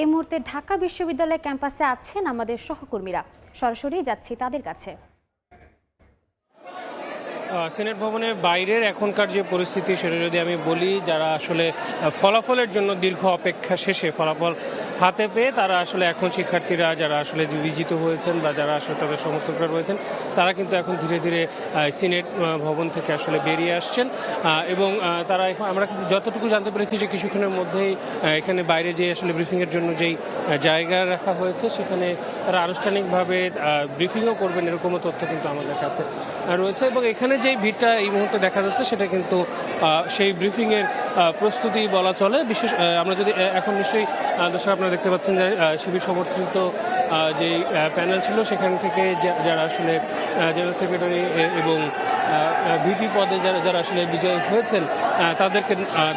এই মুহূর্তে ঢাকা বিশ্ববিদ্যালয় ক্যাম্পাসে আছেন আমাদের সহকর্মীরা, সরাসরি যাচ্ছি তাদের কাছে। সিনেট ভবনের বাইরের এখনকার যে পরিস্থিতি সেটা যদি আমি বলি, যারা আসলে ফলাফলের জন্য দীর্ঘ অপেক্ষা শেষে ফলাফল হাতে পেয়ে তারা আসলে এখন শিক্ষার্থীরা যারা আসলে বিজিত হয়েছেন বা যারা আসলে তাদের সমর্থকরা রয়েছেন তারা কিন্তু এখন ধীরে ধীরে সিনেট ভবন থেকে আসলে বেরিয়ে আসছেন এবং তারা এখন আমরা যতটুকু জানতে পেরেছি যে কিছুক্ষণের মধ্যেই এখানে বাইরে যে আসলে ব্রিফিংয়ের জন্য যেই জায়গা রাখা হয়েছে সেখানে তারা আনুষ্ঠানিকভাবে ব্রিফিংও করবেন এরকমও তথ্য কিন্তু আমাদের কাছে রয়েছে। এবং এখানে যেই ভিড়টা এই মুহূর্তে দেখা যাচ্ছে সেটা কিন্তু সেই ব্রিফিংয়ের প্রস্তুতি বলা চলে। বিশেষ আমরা যদি এখন নিশ্চয়ই দর্শক আপনারা দেখতে পাচ্ছেন যে শিবির সমর্থিত যেই প্যানেল ছিল সেখান থেকে যারা আসলে জেনারেল সেক্রেটারি এবং ভিপি পদে যারা আসলে বিজয়ী হয়েছেন তাদেরকে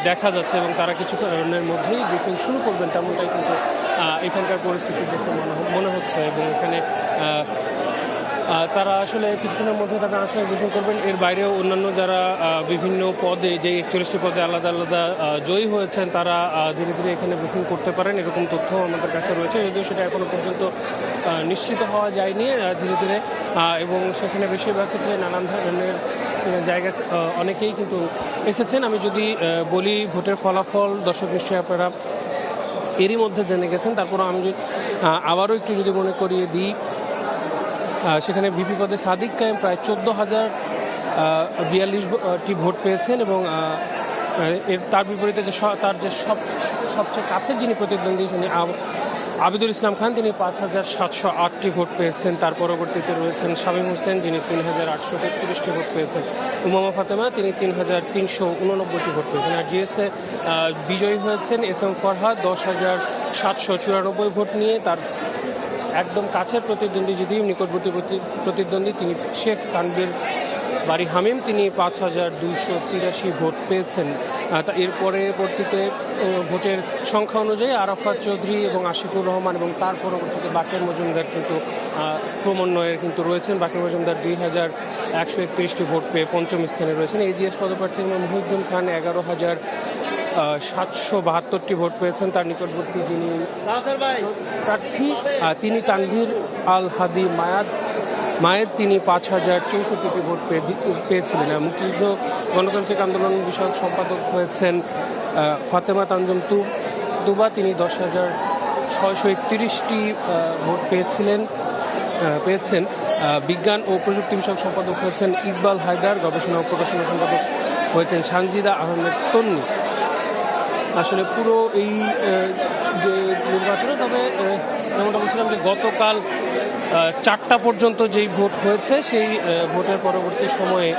দেখা যাচ্ছে এবং তারা কিছুক্ষণের মধ্যেই ব্রিফিং শুরু করবেন তেমনটাই কিন্তু এখানকার পরিস্থিতি দেখতে মনে হচ্ছে। এবং এখানে তারা আসলে কিছুক্ষণের মধ্যে তারা আসলে ব্রিফিং করবেন। এর বাইরেও অন্যান্য যারা বিভিন্ন পদে যে 41টি পদে আলাদা আলাদা জয়ী হয়েছেন তারা ধীরে ধীরে এখানে ব্রিফিং করতে পারেন এরকম তথ্য আমাদের কাছে রয়েছে, যদিও সেটা এখনও পর্যন্ত নিশ্চিত হওয়া যায়নি ধীরে ধীরে। এবং সেখানে বেশিরভাগ ক্ষেত্রে নানান ধরনের জায়গা অনেকেই কিন্তু এসেছেন। আমি যদি বলি ভোটের ফলাফল দর্শক নিশ্চয়ই আপনারা এরই মধ্যে জেনে গেছেন, তারপরও আমি আবারও একটু যদি মনে করিয়ে দিই, সেখানে ভিপি পদে সাদিক কায়েম প্রায় 14,042টি ভোট পেয়েছেন এবং তার বিপরীতে তার যে সবচেয়ে কাছের যিনি প্রতিদ্বন্দ্বী তিনি আবিদুল ইসলাম খান, তিনি 5,708টি ভোট পেয়েছেন। তার পরবর্তীতে রয়েছেন শামীম হোসেন, যিনি 3,833টি ভোট পেয়েছেন। উমামা ফাতেমা, তিনি 3,389টি ভোট পেয়েছেন। আর জিএসএ বিজয়ী হয়েছেন SM ফরহাদ 10,794 ভোট নিয়ে। তার একদম কাছের প্রতিদ্বন্দ্বী, যদিও নিকটবর্তী প্রতিদ্বন্দ্বী, তিনি শেখ তানভীর বাড়ি হামিম, তিনি 5,283 ভোট পেয়েছেন। এর পরবর্তীতে ভোটের সংখ্যা অনুযায়ী আরাফাত চৌধুরী এবং আশিকুর রহমান এবং তার পরবর্তীতে বাকের মজুমদার কিন্তু ক্রমান্বয়ে কিন্তু রয়েছেন। বাকের মজুমদার 2,131টি ভোট পেয়ে পঞ্চম স্থানে রয়েছেন। এজিএস পদপ্রার্থী মহিউদ্দিন খান 11,772টি ভোট পেয়েছেন। তার নিকটবর্তী যিনি প্রার্থী তিনি তানভীর আল হাদি মায়েদ, তিনি 5,064টি ভোট পেয়েছিলেন। মুক্তিযুদ্ধ গণতান্ত্রিক আন্দোলন বিষয়ক সম্পাদক হয়েছেন ফাতেমা তানজুম তুবা, তিনি 10,631টি ভোট পেয়েছেন। বিজ্ঞান ও প্রযুক্তি বিষয়ক সম্পাদক হয়েছেন ইকবাল হায়দার, গবেষণা ও প্রকাশনা সম্পাদক হয়েছেন সানজিদা আহমেদ তন্নি। আসলে পুরো এই যে নির্বাচনে, তবে যেমনটা বলছিলাম যে গতকাল 4টা পর্যন্ত যেই ভোট হয়েছে সেই ভোটের পরবর্তী সময়ে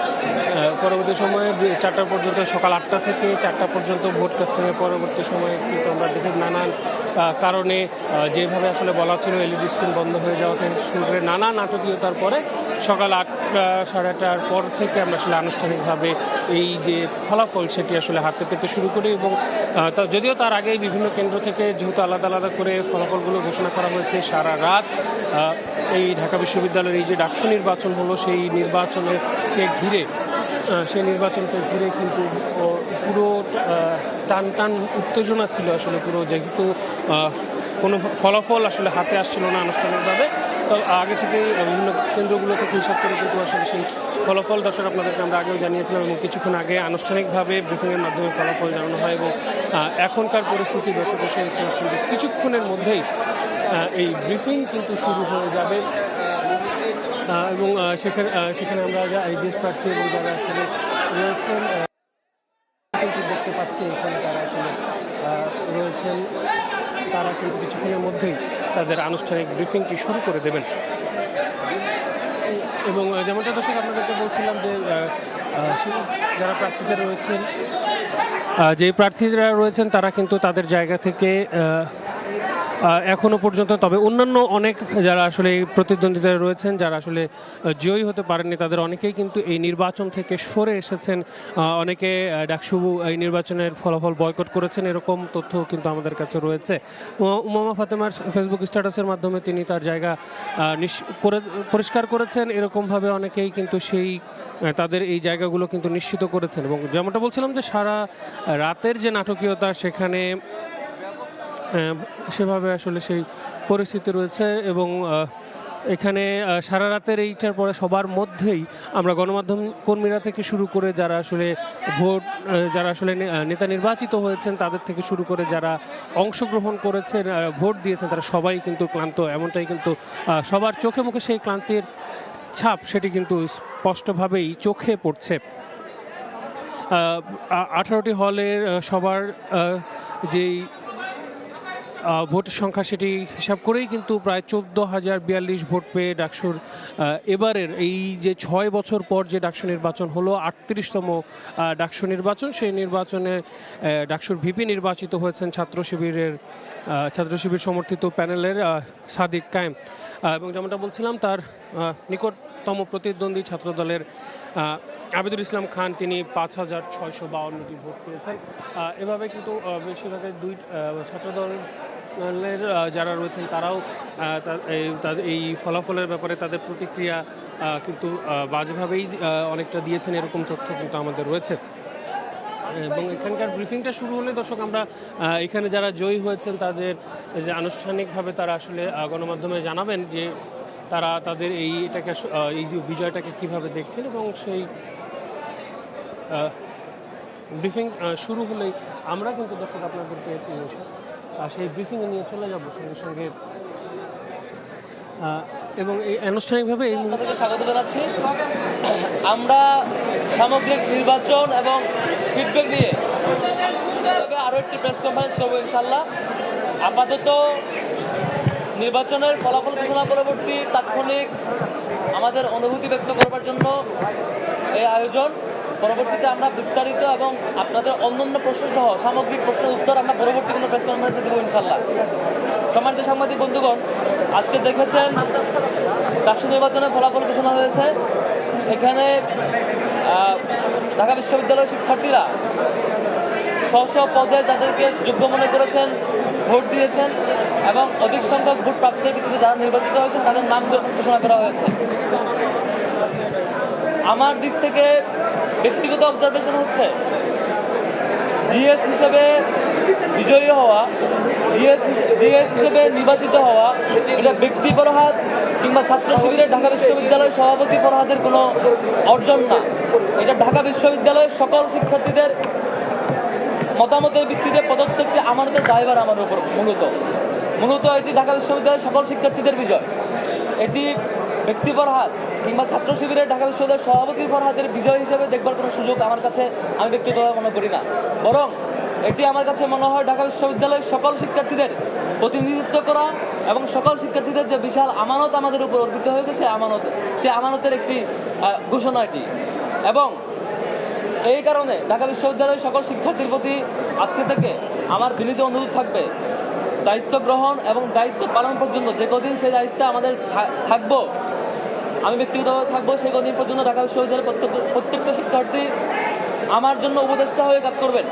4টা পর্যন্ত, সকাল 8টা থেকে 4টা পর্যন্ত ভোট কাস্টিংয়ের পরবর্তী সময়ে কিন্তু আমরা দেখি নানান কারণে যেভাবে আসলে বলা ছিল এলইডি স্ক্রিন বন্ধ হয়ে যাওয়া থেকে শুরু করে নানা নাটকীয়তার পরে সকাল 8টা সাড়ে 8টার পর থেকে আমরা আসলে আনুষ্ঠানিকভাবে এই যে ফলাফল সেটি আসলে হাতে পেতে শুরু করি। এবং যদিও তার আগেই বিভিন্ন কেন্দ্র থেকে যেহেতু আলাদা আলাদা করে ফলাফলগুলো ঘোষণা করা হয়েছে, সারা রাত এই ঢাকা বিশ্ববিদ্যালয়ের এই যে ডাকসু নির্বাচন হলো সেই নির্বাচনকে ঘিরে কিন্তু পুরো টান উত্তেজনা ছিল আসলে পুরো, যেহেতু কোনো ফলাফল আসলে হাতে আসছিল না আনুষ্ঠানিকভাবে। তো আগে থেকেই বিভিন্ন কেন্দ্রগুলো থেকে হিসাব করে কিন্তু আসলে সেই ফলাফল দর্শক আপনাদেরকে আমরা আগেও জানিয়েছিলাম এবং কিছুক্ষণ আগে আনুষ্ঠানিকভাবে ব্রিফিংয়ের মাধ্যমে ফলাফল জানানো হয়। এবং এখনকার পরিস্থিতি দর্শক এসে দেখতে পাচ্ছেন যে কিছুক্ষণের মধ্যেই এই ব্রিফিং কিন্তু শুরু হয়ে যাবে। এবং সেখানে আমরা আইজিএস প্রার্থী এবং যারা আসলে রয়েছেন কিন্তু দেখতে পাচ্ছি এখানে তারা আসলে রয়েছেন, তারা কিন্তু কিছুক্ষণের মধ্যেই তাদের আনুষ্ঠানিক ব্রিফিংটি শুরু করে দেবেন। এবং যেমনটা দর্শক আপনাদেরকে বলছিলাম যে যারা প্রার্থীরা রয়েছেন, যে প্রার্থীরা রয়েছেন তারা কিন্তু তাদের জায়গা থেকে এখনো পর্যন্ত, তবে অন্যান্য অনেক যারা আসলে প্রতিদ্বন্দ্বিতা রয়েছেন যারা আসলে জয়ী হতে পারেননি তাদের অনেকেই কিন্তু এই নির্বাচন থেকে সরে এসেছেন। অনেকে ডাকসু এই নির্বাচনের ফলাফল বয়কট করেছেন, এরকম তথ্য কিন্তু আমাদের কাছে রয়েছে। উমামা ফাতেমার ফেসবুক স্ট্যাটাসের মাধ্যমে তিনি তার জায়গা পরিষ্কার করেছেন, এরকমভাবে অনেকেই কিন্তু তাদের এই জায়গাগুলো কিন্তু নিশ্চিত করেছেন। এবং যেমনটা বলছিলাম যে সারা রাতের যে নাটকীয়তা সেখানে সেভাবে আসলে সেই পরিস্থিতি রয়েছে এবং এখানে সারা রাতের এইটার পরে সবার মধ্যেই আমরা গণমাধ্যম কর্মীরা থেকে শুরু করে যারা আসলে ভোট যারা আসলে নেতা নির্বাচিত হয়েছেন তাদের থেকে শুরু করে যারা অংশগ্রহণ করেছেন ভোট দিয়েছেন তারা সবাই কিন্তু ক্লান্ত, এমনটাই কিন্তু সবার চোখে মুখে সেই ক্লান্তির ছাপ সেটি কিন্তু স্পষ্টভাবেই চোখে পড়ছে। 18টি হলের সবার যেই ভোটের সংখ্যা সেটি হিসাব করেই কিন্তু প্রায় 14,042 ভোট পেয়ে ডাকসুর এবারের এই যে 6 বছর পর যে ডাকসু নির্বাচন হলো 38তম ডাকসু নির্বাচন, সেই নির্বাচনে ডাকসুর ভিপি নির্বাচিত হয়েছেন ছাত্র শিবির সমর্থিত প্যানেলের সাদিক কায়েম এবং যেমনটা বলছিলাম তার নিকটতম প্রতিদ্বন্দ্বী ছাত্রদলের আবিদুল ইসলাম খান তিনি 5,652টি ভোট পেয়েছেন। এভাবে কিন্তু বেশিরভাগের ছাত্রদলের যারা রয়েছেন তারাও এই ফলাফলের ব্যাপারে তাদের প্রতিক্রিয়া কিন্তু বাজেভাবেই অনেকটা দিয়েছেন, এরকম তথ্য কিন্তু আমাদের রয়েছে। এবং এখানকার ব্রিফিংটা শুরু হলে দর্শক আমরা এখানে যারা জয়ী হয়েছেন তাদের যে আনুষ্ঠানিকভাবে তারা আসলে গণমাধ্যমে জানাবেন যে তারা তাদের এই বিজয়টাকে কিভাবে দেখছেন এবং সেই ব্রিফিং শুরু হলেই আমরা কিন্তু দর্শক আপনাদেরকে সেই ব্রিফিংয়ে নিয়ে চলে যাব সঙ্গে সঙ্গে এবং এই আনুষ্ঠানিকভাবে এই মুহূর্তে স্বাগত জানাচ্ছি। আমরা সামগ্রিক নির্বাচন এবং ফিডব্যাক নিয়ে আরও একটি প্রেস কনফারেন্স করবো ইনশাল্লাহ। আপাতত নির্বাচনের ফলাফল ঘোষণা পরবর্তী তাৎক্ষণিক আমাদের অনুভূতি ব্যক্ত করবার জন্য এই আয়োজন। পরবর্তীতে আমরা বিস্তারিত এবং আপনাদের অন্যান্য প্রশ্ন সহ সামগ্রিক প্রশ্নের উত্তর আমরা পরবর্তী কোনো প্রেস কনফারেন্সে দেবো ইনশাল্লাহ। সম্মানিত সাংবাদিক বন্ধুগণ, আজকে দেখেছেন ডাকসু নির্বাচনের ফলাফল ঘোষণা হয়েছে। সেখানে ঢাকা বিশ্ববিদ্যালয়ের শিক্ষার্থীরা স্ব পদে যাদেরকে যোগ্য মনে করেছেন ভোট দিয়েছেন এবং অধিক সংখ্যক ভোট প্রাপ্তির ভিত্তিতে যারা নির্বাচিত হয়েছেন তাদের নাম ঘোষণা করা হয়েছে। আমার দিক থেকে ব্যক্তিগত অবজারভেশন হচ্ছে জিএস হিসেবে বিজয়ী হওয়া, জিএস হিসেবে নির্বাচিত হওয়া এটা ব্যক্তি ফরহাদ কিংবা ছাত্র শিবিরের ঢাকা বিশ্ববিদ্যালয়ের সভাপতি ফরহাদের কোনো অর্জন না। এটা ঢাকা বিশ্ববিদ্যালয়ের সকল শিক্ষার্থীদের মতামতের ভিত্তিতে পদত্যাগটি আমানতের দায়ভার আমার উপর মূলত এটি ঢাকা বিশ্ববিদ্যালয়ের সকল শিক্ষার্থীদের বিজয়। এটি ব্যক্তি ফরহাদ কিংবা ছাত্র শিবিরের ঢাকা বিশ্ববিদ্যালয়ের সভাপতি ফরহাদের বিজয় হিসেবে দেখবার কোনো সুযোগ আমার কাছে আমি ব্যক্তিগতভাবে মনে করি না, বরং এটি আমার কাছে মনে হয় ঢাকা বিশ্ববিদ্যালয়ের সকল শিক্ষার্থীদের প্রতিনিধিত্ব করা এবং সকল শিক্ষার্থীদের যে বিশাল আমানত আমাদের উপর অর্পিত হয়েছে সে আমানতের একটি ঘোষণা এটি। এবং এই কারণে ঢাকা বিশ্ববিদ্যালয়ের সকল শিক্ষার্থীর প্রতি আজকে থেকে আমার বিনীত অনুরোধ থাকবে, দায়িত্ব গ্রহণ এবং দায়িত্ব পালন পর্যন্ত যে কদিন সেই দায়িত্বে আমাদের থাকবো, আমি ব্যক্তিগতভাবে থাকবো, সেই কদিন পর্যন্ত ঢাকা বিশ্ববিদ্যালয়ের প্রত্যেকটা শিক্ষার্থী আমার জন্য উপদেষ্টা হয়ে কাজ করবেন।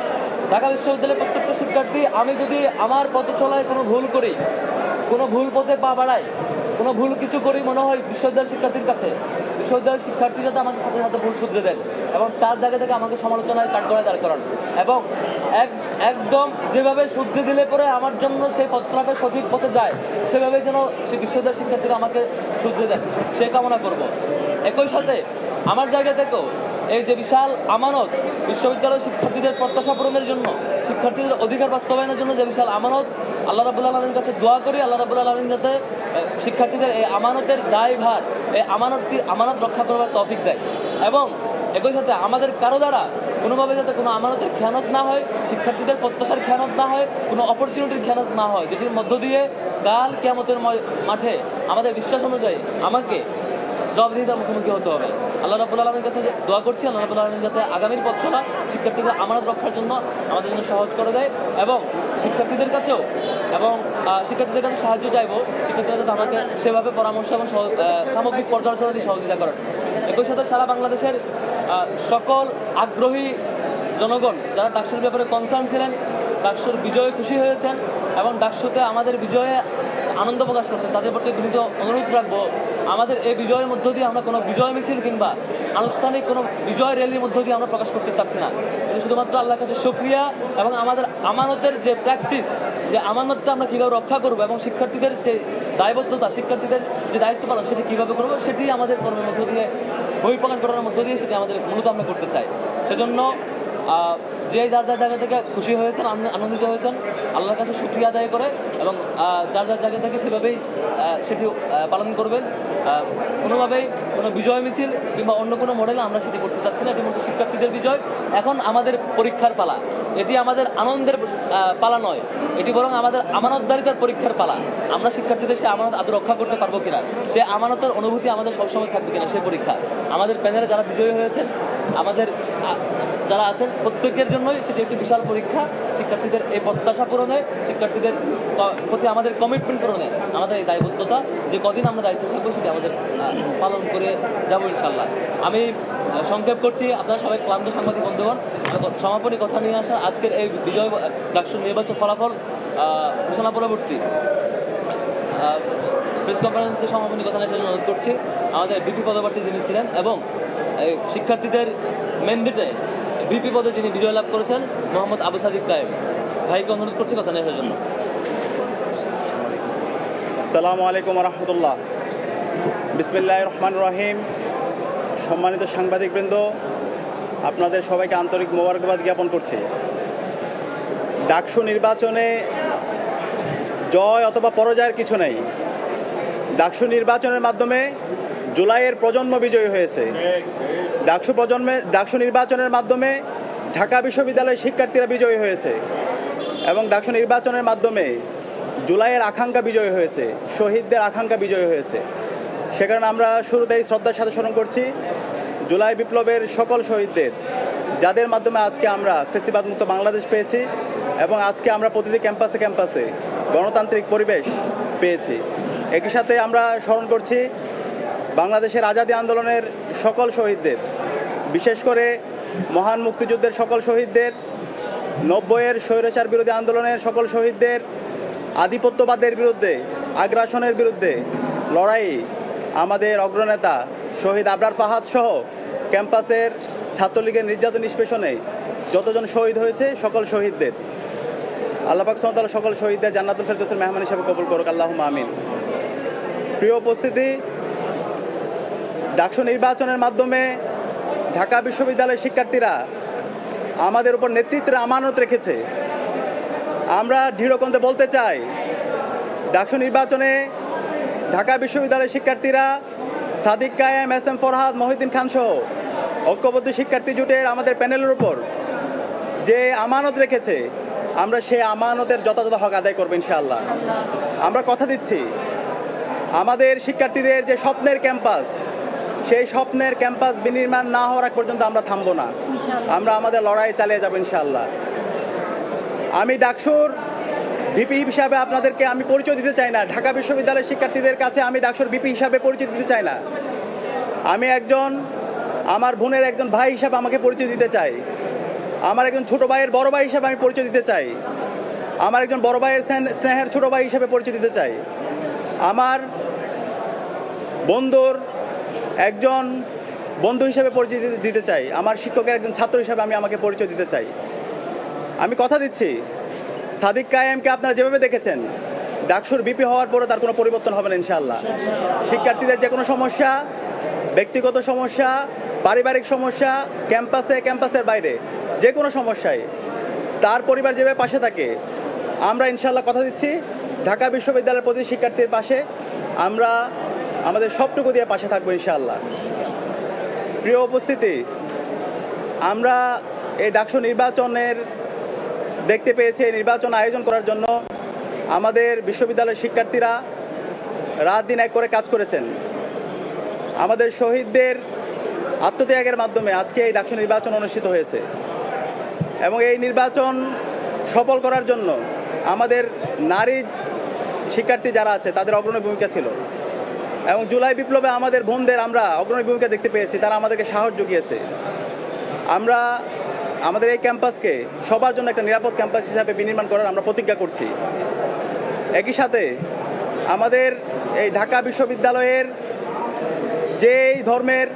ঢাকা বিশ্ববিদ্যালয়ের প্রত্যেকটা শিক্ষার্থী আমি যদি আমার পথ চলায় কোনো ভুল করি, কোনো ভুল পথে পা বাড়াই, কোনো ভুল কিছু করি মনে হয় বিশ্ববিদ্যালয়ের শিক্ষার্থীর কাছে, বিশ্ববিদ্যালয়ের শিক্ষার্থী যাতে আমাকে সাথে সাথে ভুল শুধরে দেন এবং তার জায়গা থেকে আমাকে সমালোচনায় কাঠগড়ায় দাঁড় করান এবং একদম যেভাবে শুধরে দিলে পরে আমার জন্য সেই পথটা সঠিক পথে যায় সেভাবে যেন সেই বিশ্ববিদ্যালয়ের শিক্ষার্থীরা আমাকে শুধরে দেন সেই কামনা করব। একই সাথে আমার জায়গা থেকেও এই যে বিশাল আমানত বিশ্ববিদ্যালয়ের শিক্ষার্থীদের প্রত্যাশা পূরণের জন্য, শিক্ষার্থীদের অধিকার বাস্তবায়নের জন্য যে বিশাল আমানত, আল্লাহ রাব্বুল আলামিনের কাছে দোয়া করি আল্লাহ রাব্বুল আলামিন যাতে শিক্ষার্থীদের এই আমানতের দায়ভার, এই আমানত রক্ষা করবার তৌফিক দেয় এবং একই সাথে আমাদের কারো দ্বারা কোনোভাবে যাতে কোনো আমানতের খেয়ানত না হয়, শিক্ষার্থীদের প্রত্যাশার খেয়ানত না হয়, কোনো অপরচুনিটির খেয়ানত না হয়, যেটির মধ্য দিয়ে কাল কিয়ামতের মাঠে আমাদের বিশ্বাস অনুযায়ী আমাকে জবাবদিহিতার মুখোমুখি হতে হবে। আল্লাহ রাব্বুল আলামিনের কাছে দোয়া করছি আল্লাহ রাব্বুল আলামিন যাতে আগামীর পথ চলা শিক্ষার্থীদের আমানত রক্ষার জন্য আমাদের জন্য সহজ করে দেয় এবং শিক্ষার্থীদের কাছেও সাহায্য চাইবো, শিক্ষার্থীরা যাতে আমাকে সেভাবে পরামর্শ এবং সামগ্রিক পর্যালোচনা দিয়ে সহযোগিতা করেন। একই সাথে সারা বাংলাদেশের সকল আগ্রহী জনগণ যারা ডাকসুর ব্যাপারে কনসার্ন ছিলেন, ডাকসুর বিজয়ে খুশি হয়েছেন এবং ডাকসুতে আমাদের বিজয়ে আনন্দ প্রকাশ করছেন তাদের প্রতি দ্রুত অনুরোধ রাখবো, আমাদের এই বিজয়ের মধ্য দিয়ে আমরা কোনো বিজয় মিছিল কিংবা আনুষ্ঠানিক কোনো বিজয় র্যালির মধ্য দিয়ে আমরা প্রকাশ করতে চাচ্ছি না। এটা শুধুমাত্র আল্লাহর কাছে শুকরিয়া এবং আমাদের আমানতের যে প্র্যাকটিস, যে আমানতটা আমরা কীভাবে রক্ষা করবো এবং শিক্ষার্থীদের যে দায়বদ্ধতা, শিক্ষার্থীদের যে দায়িত্ব পালন সেটি কীভাবে করবো সেটি আমাদের কর্মের মধ্য দিয়ে, বহিঃপ্রকাশ ঘটনার মধ্য দিয়ে সেটি আমাদের মূলত আমরা করতে চাই। সেজন্য যে যার যার জায়গা থেকে খুশি হয়েছেন, আনন্দিত হয়েছেন, আল্লাহর কাছে শুকরিয়া আদায় করে এবং যার যার জায়গা থেকে সেভাবেই সেটি পালন করবেন। কোনোভাবেই কোনো বিজয় মিছিল কিংবা অন্য কোনো মডেলে আমরা সেটি করতে চাচ্ছি না। এটি মূলত শিক্ষার্থীদের বিজয়। এখন আমাদের পরীক্ষার পালা, এটি আমাদের আনন্দের পালা নয়, এটি বরং আমাদের আমানতদারিতার পরীক্ষার পালা। আমরা শিক্ষার্থীদের সে আমানত আদৌ রক্ষা করতে পারবো কিনা, সে আমানতের অনুভূতি আমাদের সবসময় থাকবে কিনা, সে পরীক্ষা। আমাদের প্যানেলে যারা বিজয়ী হয়েছেন, আমাদের যারা আছেন প্রত্যেকের জন্যই সেটি একটি বিশাল পরীক্ষা। শিক্ষার্থীদের এই প্রত্যাশা পূরণে, শিক্ষার্থীদের প্রতি আমাদের কমিটমেন্ট পূরণে আমাদের এই দায়বদ্ধতা, যে কদিন আমরা দায়িত্ব থাকবো সেটি আমাদের পালন করে যাবো ইনশাল্লাহ। আমি সংক্ষেপ করছি, আপনারা সবাই ক্লান্ত সাংবাদিক বন্ধুগণ, সমাপনী কথা নিয়ে আসা আজকের এই বিজয় ডাকসু নির্বাচন ফলাফল ঘোষণা পরবর্তী প্রেস কনফারেন্সে সমাপনী কথা নিয়ে অনুরোধ করছি আমাদের বিপি পদপ্রার্থী যিনি ছিলেন এবং শিক্ষার্থীদের ম্যান্ডেটে বিপি পদে যিনি বিজয় লাভ করেছেন মোহাম্মদ আবু সাদিক কায়েম ভাইকে অনুরোধ করছি কথা নিয়ে আসার জন্য। আসসালামু আলাইকুম রহমতুল্লাহ। বিসমিল্লাহির রহমানির রহিম। সম্মানিত সাংবাদিকবৃন্দ, আপনাদের সবাইকে আন্তরিক মোবারকবাদ জ্ঞাপন করছি। ডাকসু নির্বাচনে জয় অথবা পরাজয়ের কিছু নেই। ডাকসু নির্বাচনের মাধ্যমে জুলাইয়ের প্রজন্ম বিজয়ী হয়েছে। ডাকসু নির্বাচনের মাধ্যমে ঢাকা বিশ্ববিদ্যালয়ের শিক্ষার্থীরা বিজয়ী হয়েছে এবং ডাকসু নির্বাচনের মাধ্যমে জুলাইয়ের আকাঙ্ক্ষা বিজয়ী হয়েছে, শহীদদের আকাঙ্ক্ষা বিজয়ী হয়েছে। সে কারণে আমরা শুরুতেই শ্রদ্ধার সাথে স্মরণ করছি জুলাই বিপ্লবের সকল শহীদদের, যাদের মাধ্যমে আজকে আমরা ফ্যাসিবাদ মুক্ত বাংলাদেশ পেয়েছি এবং আজকে আমরা প্রতিটি ক্যাম্পাসে ক্যাম্পাসে গণতান্ত্রিক পরিবেশ পেয়েছি। একই সাথে আমরা স্মরণ করছি বাংলাদেশের আজাদী আন্দোলনের সকল শহীদদের, বিশেষ করে মহান মুক্তিযুদ্ধের সকল শহীদদের, 90-এর স্বৈরাচার বিরোধী আন্দোলনের সকল শহীদদের, আধিপত্যবাদের বিরুদ্ধে, আগ্রাসনের বিরুদ্ধে লড়াই আমাদের অগ্রনেতা শহীদ আবরার ফাহাদ সহ ক্যাম্পাসের ছাত্রলীগের নির্যাতন নিষ্পেষণে যতজন শহীদ হয়েছে সকল শহীদদের আল্লাহ পাক সুবহানাহু ওয়া তাআলা সকল শহীদদের জান্নাতুল ফেরদৌসের মেহমান হিসেবে কবুল করুক, আল্লাহুম্মা আমিন। প্রিয় উপস্থিতি, ডাকসু নির্বাচনের মাধ্যমে ঢাকা বিশ্ববিদ্যালয়ের শিক্ষার্থীরা আমাদের উপর নেতৃত্বের আমানত রেখেছে। আমরা দৃঢ়কণ্ঠে বলতে চাই, ডাকসু নির্বাচনে ঢাকা বিশ্ববিদ্যালয়ের শিক্ষার্থীরা সাদিক কায়েম, এস এম ফরহাদ, মহিউদ্দিন খান সহ ঐক্যবদ্ধ শিক্ষার্থী জোটের আমাদের প্যানেলের উপর যে আমানত রেখেছে, আমরা সেই আমানতের যথাযথ হক আদায় করবো ইনশাআল্লাহ। আমরা কথা দিচ্ছি, আমাদের শিক্ষার্থীদের যে স্বপ্নের ক্যাম্পাস, সেই স্বপ্নের ক্যাম্পাস বিনির্মাণ না হওয়ার আগ পর্যন্ত আমরা থামবো না, আমরা আমাদের লড়াই চালিয়ে যাবো ইনশাআল্লাহ। আমি ডাকসুর ভিপি হিসাবে আপনাদেরকে আমি পরিচয় দিতে চাই না, ঢাকা বিশ্ববিদ্যালয়ের শিক্ষার্থীদের কাছে আমি ডাকসুর ভিপি হিসাবে পরিচয় দিতে চাই না। আমি আমার বোনের একজন ভাই হিসাবে আমাকে পরিচয় দিতে চাই, আমার একজন ছোট ভাইয়ের বড় ভাই হিসাবে আমি পরিচয় দিতে চাই, আমার একজন বড় ভাইয়ের স্নেহের ছোট ভাই হিসাবে পরিচয় দিতে চাই, আমার বন্ধুর একজন বন্ধু হিসাবে পরিচয় দিতে চাই, আমার শিক্ষকের একজন ছাত্র হিসাবে আমি আমাকে পরিচয় দিতে চাই। আমি কথা দিচ্ছি, সাদিক কায়েমকে আপনারা যেভাবে দেখেছেন, ডাকসুর ভিপি হওয়ার পরে তার কোনো পরিবর্তন হবে না ইনশাআল্লাহ। শিক্ষার্থীদের যে কোনো সমস্যা, ব্যক্তিগত সমস্যা, পারিবারিক সমস্যা, ক্যাম্পাসের বাইরে যে কোনো সমস্যায় তার পরিবার যেভাবে পাশে থাকে, আমরা ইনশাআল্লাহ কথা দিচ্ছি ঢাকা বিশ্ববিদ্যালয়ের প্রতি শিক্ষার্থীর পাশে আমরা আমাদের সবটুকু দিয়ে পাশে থাকবো ইনশাআল্লাহ। প্রিয় উপস্থিতি, আমরা এই ডাকসু নির্বাচনের দেখতে পেয়েছি, এই নির্বাচন আয়োজন করার জন্য আমাদের বিশ্ববিদ্যালয়ের শিক্ষার্থীরা রাত দিন এক করে কাজ করেছেন। আমাদের শহীদদের আত্মত্যাগের মাধ্যমে আজকে এই ডাকসু নির্বাচন অনুষ্ঠিত হয়েছে এবং এই নির্বাচন সফল করার জন্য আমাদের নারী শিক্ষার্থী যারা আছে তাদের অগ্রণী ভূমিকা ছিল এবং জুলাই বিপ্লবে আমাদের বোনদের আমরা অগ্রণী ভূমিকা দেখতে পেয়েছি, তারা আমাদেরকে সাহস জুগিয়েছে। আমরা আমাদের এই ক্যাম্পাসকে সবার জন্য একটা নিরাপদ ক্যাম্পাস হিসাবে বিনির্মাণ করার আমরা প্রতিজ্ঞা করছি। একই সাথে আমাদের এই ঢাকা বিশ্ববিদ্যালয়ের যেই ধর্মের,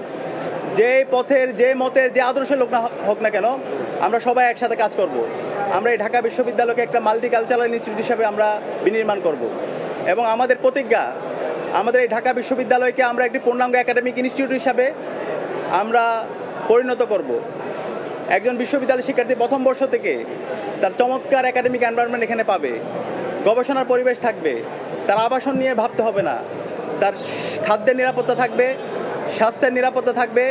যেই পথের, যে মতের, যে আদর্শের লোক না হোক না কেন, আমরা সবাই একসাথে কাজ করব। আমরা এই ঢাকা বিশ্ববিদ্যালয়কে একটা মাল্টিকালচারাল ইনস্টিটিউট হিসাবে আমরা বিনির্মাণ করব। এবং আমাদের প্রতিজ্ঞা, আমাদের এই ঢাকা বিশ্ববিদ্যালয়কে আমরা একটি পূর্ণাঙ্গ একাডেমিক ইনস্টিটিউট হিসাবে আমরা পরিণত করব। একজন বিশ্ববিদ্যালয় শিক্ষার্থী প্রথম বর্ষ থেকে তার চমৎকার একাডেমিক এনভায়রনমেন্ট এখানে পাবে, গবেষণার পরিবেশ থাকবে, তার আবাসন নিয়ে ভাবতে হবে না, তার খাদ্যের নিরাপত্তা থাকবে, স্বাস্থ্যের নিরাপত্তা থাকবে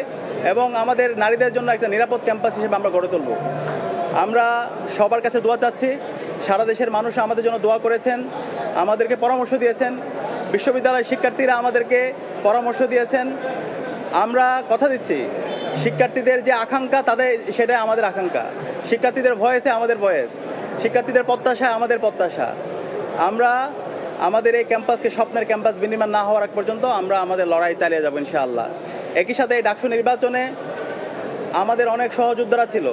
এবং আমাদের নারীদের জন্য একটা নিরাপদ ক্যাম্পাস হিসেবে আমরা গড়ে তুলব। আমরা সবার কাছে দোয়া চাচ্ছি, সারা দেশের মানুষ আমাদের জন্য দোয়া করেছেন, আমাদেরকে পরামর্শ দিয়েছেন, বিশ্ববিদ্যালয়ের শিক্ষার্থীরা আমাদেরকে পরামর্শ দিয়েছেন। আমরা কথা দিচ্ছি, শিক্ষার্থীদের যে আকাঙ্ক্ষা তাদের সেটাই আমাদের আকাঙ্ক্ষা, শিক্ষার্থীদের ভয়েসে আমাদের ভয়েস, শিক্ষার্থীদের প্রত্যাশা আমাদের প্রত্যাশা। আমরা আমাদের এই ক্যাম্পাসকে স্বপ্নের ক্যাম্পাস বিনির্মাণ না হওয়ার আগ পর্যন্ত আমরা আমাদের লড়াই চালিয়ে যাব ইনশাআল্লাহ। একই সাথে এই ডাকসু নির্বাচনে আমাদের অনেক সহযোদ্ধারা ছিল,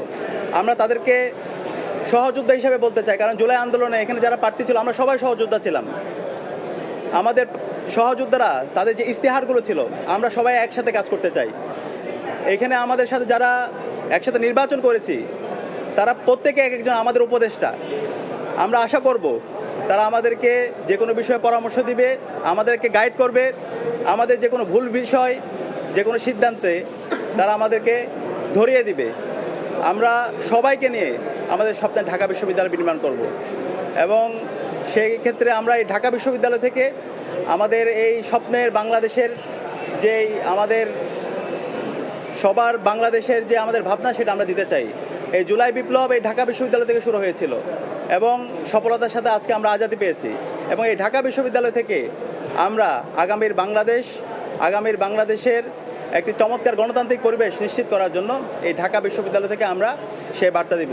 আমরা তাদেরকে সহযোদ্ধা হিসেবে বলতে চাই, কারণ জুলাই আন্দোলনে এখানে যারা প্রার্থী ছিল আমরা সবাই সহযোদ্ধা ছিলাম। আমাদের সহযোদ্ধারা তাদের যে ইস্তেহারগুলো ছিল আমরা সবাই একসাথে কাজ করতে চাই। এখানে আমাদের সাথে যারা একসাথে নির্বাচন করেছি তারা প্রত্যেকে এক একজন আমাদের উপদেষ্টা। আমরা আশা করব তারা আমাদেরকে যে কোনো বিষয়ে পরামর্শ দিবে, আমাদেরকে গাইড করবে, আমাদের যে কোনো ভুল বিষয়, যে কোনো সিদ্ধান্তে তারা আমাদেরকে ধরিয়ে দিবে। আমরা সবাইকে নিয়ে আমাদের স্বপ্নের ঢাকা বিশ্ববিদ্যালয় নির্মাণ করব এবং সেই ক্ষেত্রে আমরা এই ঢাকা বিশ্ববিদ্যালয় থেকে আমাদের এই স্বপ্নের বাংলাদেশের যেই আমাদের সবার বাংলাদেশের যে আমাদের ভাবনা সেটা আমরা দিতে চাই। এই জুলাই বিপ্লব এই ঢাকা বিশ্ববিদ্যালয় থেকে শুরু হয়েছিল এবং সফলতার সাথে আজকে আমরা আজাদি পেয়েছি এবং এই ঢাকা বিশ্ববিদ্যালয় থেকে আমরা আগামীর বাংলাদেশের একটি চমৎকার গণতান্ত্রিক পরিবেশ নিশ্চিত করার জন্য এই ঢাকা বিশ্ববিদ্যালয় থেকে আমরা সে বার্তা দিব।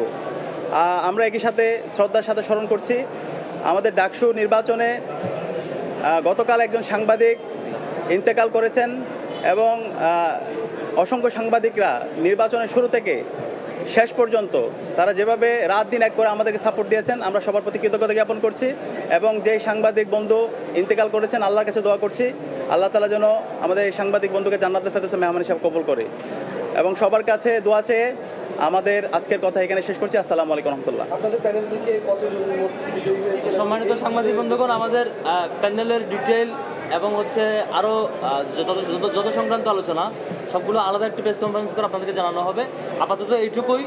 আমরা একই সাথে শ্রদ্ধার সাথে স্মরণ করছি আমাদের ডাকসু নির্বাচনে গতকাল একজন সাংবাদিক ইন্তেকাল করেছেন এবং অসংখ্য সাংবাদিকরা নির্বাচনের শুরু থেকে শেষ পর্যন্ত তারা যেভাবে রাত দিন এক করে আমাদেরকে সাপোর্ট দিয়েছেন আমরা সবার প্রতি কৃতজ্ঞতা জ্ঞাপন করছি এবং যেই সাংবাদিক বন্ধু ইন্তেকাল করেছেন আল্লাহর কাছে দোয়া করছি আল্লাহ তাআলা যেন আমাদের এই সাংবাদিক বন্ধুকে জান্নাতুল ফেরদৌসে মেহমান হিসেবে কবুল করে এবং সবার কাছে দোয়া চেয়ে আমাদের আজকের কথা এখানে শেষ করছি। আসসালামু আলাইকুম রহমতুল্লাহ। আপনাদের প্যানেল থেকে কতজন বিজয়ী হয়েছে? সম্মানিত সাংবাদিক বন্ধুগণ, আমাদের প্যানেলের ডিটেইল এবং হচ্ছে আরও যত সংক্রান্ত আলোচনা সবগুলো আলাদা একটি প্রেস কনফারেন্স করে আপনাদেরকে জানানো হবে। আপাতত এইটুকুই,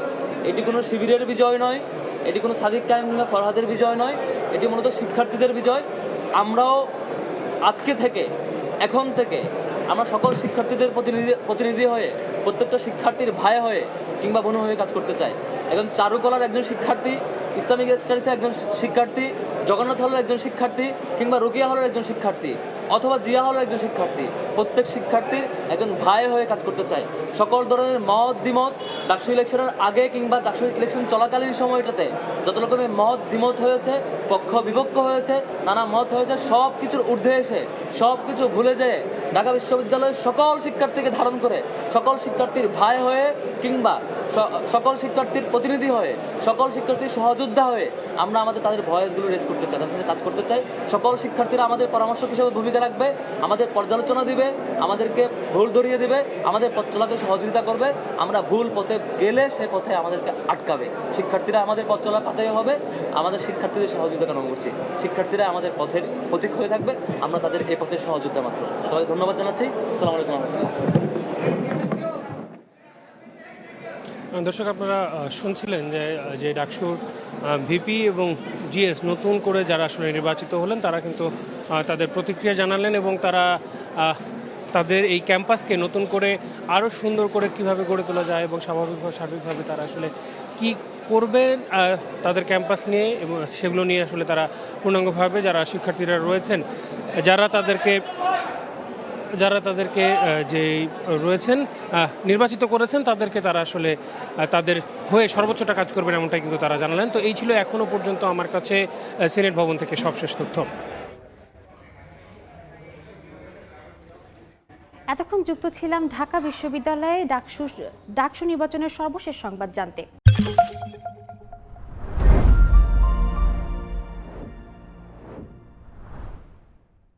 এটি কোনো শিবিরের বিজয় নয়, এটি কোনো সাদিক কায়েম কিংবা ফরহাদের বিজয় নয়, এটি মূলত শিক্ষার্থীদের বিজয়। আমরাও আজকে থেকে, এখন থেকে আমরা সকল শিক্ষার্থীদের প্রতিনিধি হয়ে, প্রত্যেকটা শিক্ষার্থীর ভাই হয়ে কিংবা বোন হয়ে কাজ করতে চাই। একজন চারুকলার একজন শিক্ষার্থী, ইসলামিক স্টাডিজের একজন শিক্ষার্থী, জগন্নাথ হলের একজন শিক্ষার্থী কিংবা রুকিয়া হলের একজন শিক্ষার্থী অথবা জিয়া হলের একজন শিক্ষার্থী, প্রত্যেক শিক্ষার্থীর একজন ভাই হয়ে কাজ করতে চাই। সকল ধরনের মত দ্বিমত ডাকসু ইলেকশনের আগে কিংবা ডাকসু ইলেকশন চলাকালীন সময়টাতে যত রকমের মত দ্বিমত হয়েছে, পক্ষ বিপক্ষ হয়েছে, নানা মত হয়েছে, সব কিছুর ঊর্ধ্বে এসে সব কিছু ভুলে যেয়ে ঢাকা বিশ্ববিদ্যালয়ের সকল শিক্ষার্থীকে ধারণ করে, সকল শিক্ষার্থীর ভাই হয়ে কিংবা সকল শিক্ষার্থীর প্রতিনিধি হয়ে, সকল শিক্ষার্থীর সহযোদ্ধা হয়ে আমরা তাদের ভয়েসগুলো রেজ করতে চাই, তাদের সাথে কাজ করতে চাই। সকল শিক্ষার্থীরা আমাদের পরামর্শক হিসেবে ভূমিকা রাখবে, আমাদের পর্যালোচনা দিবে, আমাদেরকে ভুল ধরিয়ে দিবে, আমাদের পথ চলাতে সহযোগিতা করবে। আমরা ভুল পথে গেলে সে পথে আমাদেরকে আটকাবে। শিক্ষার্থীরা আমাদের পথ চলার পাতাই হবে, আমাদের শিক্ষার্থীদের সহযোগিতা কামনা করছি। শিক্ষার্থীরা আমাদের পথের প্রতীক হয়ে থাকবে, আমরা তাদের এই পথের সহযোদ্ধা মাত্র। সবাই ধন্যবাদ জানাচ্ছি। আসসালামু আলাইকুম রহমতুল্লাহ। দর্শক, আপনারা শুনছিলেন যে ডাকসুর ভিপি এবং জিএস নতুন করে যারা আসলে নির্বাচিত হলেন তারা কিন্তু তাদের প্রতিক্রিয়া জানালেন এবং তারা তাদের এই ক্যাম্পাসকে নতুন করে আরও সুন্দর করে কিভাবে গড়ে তোলা যায় এবং সার্বিকভাবে তারা আসলে কি করবেন তাদের ক্যাম্পাস নিয়ে এবং সেগুলো নিয়ে আসলে তারা পূর্ণাঙ্গভাবে যারা শিক্ষার্থীরা রয়েছেন যারা তাদেরকে যে রয়েছেন নির্বাচিত করেছেন তাদেরকে তারা আসলে তাদের হয়ে সর্বোচ্চটা কাজ করবেন এমনটাই কিন্তু তারা জানালেন। তো এই ছিল এখনও পর্যন্ত আমার কাছে সিনেট ভবন থেকে সবশেষ তথ্য। এতক্ষণ যুক্ত ছিলাম ঢাকা বিশ্ববিদ্যালয়ে ডাকসু নির্বাচনের সর্বশেষ সংবাদ জানতে।